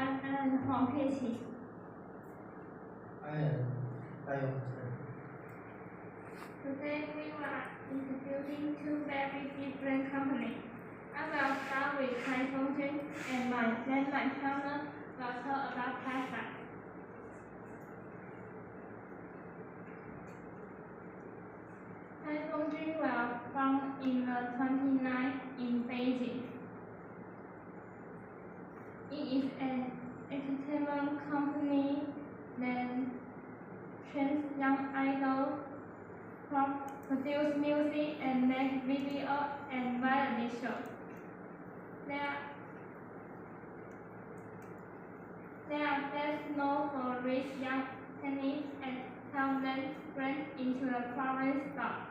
everyone, I'm Huang Peiqi. I am Taiwan. Today we are introducing two very different companies. I will start with Taifeng Jun and my partner will talk about Tesla. Taifeng Jun was founded in the 29th in Beijing. It is an entertainment company that trains young idols, produce music and make video and variety shows. They are best known for rich young talents and help them break into the foreign star.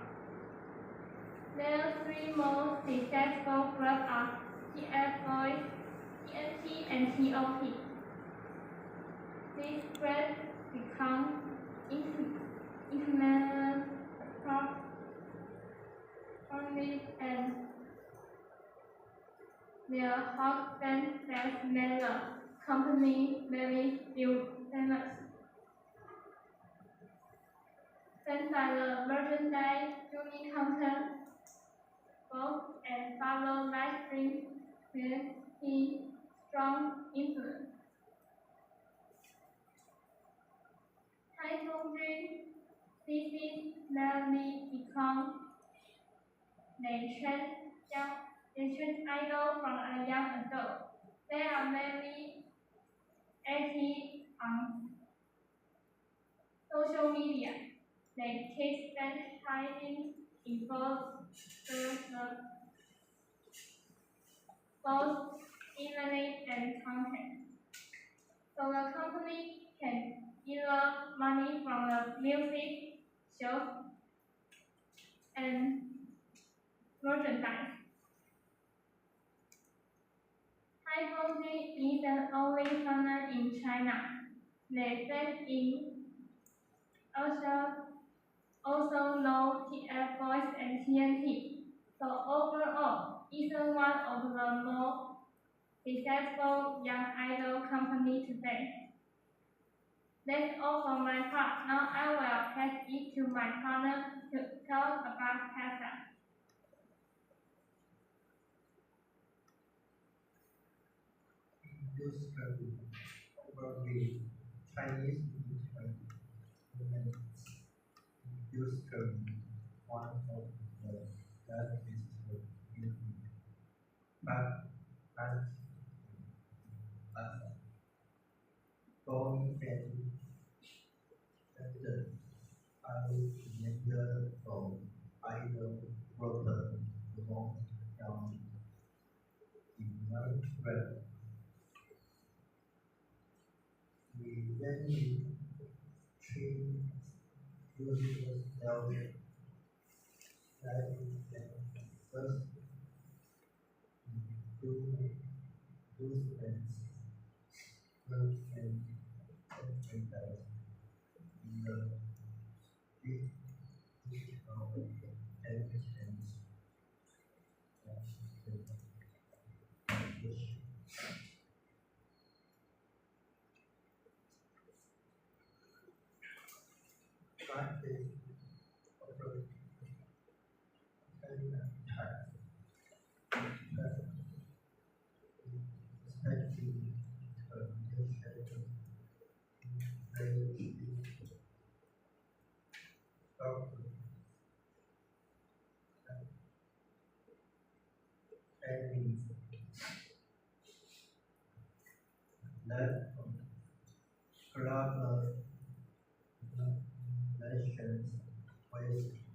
Their three most successful groups are TF Boys, TNT, and TOP. These groups become international only and their hot band has made the company very famous. Fans by the merchandise, unique content, both and follow live stream with his strong influence. Taifeng Jun CC mainly become they train idols from a young adult. They are very active on social media. They take advertising in both evening and content. So the company can earn money from the music, shows, and merchandise. Taifeng Jun is the only partner in China. They based in also know TF Boys and TNT. So overall, it's one of the most successful young idol company today. That's all for my part. Now I will pass it to my partner to talk about Tesla. This study about the Chinese movement use one of the that is in but going and I remember from idol broker long down in my friend. We then train users down that first do those events work and advertise in the big digital advertisements practice operate expecting termination very and that collaborations with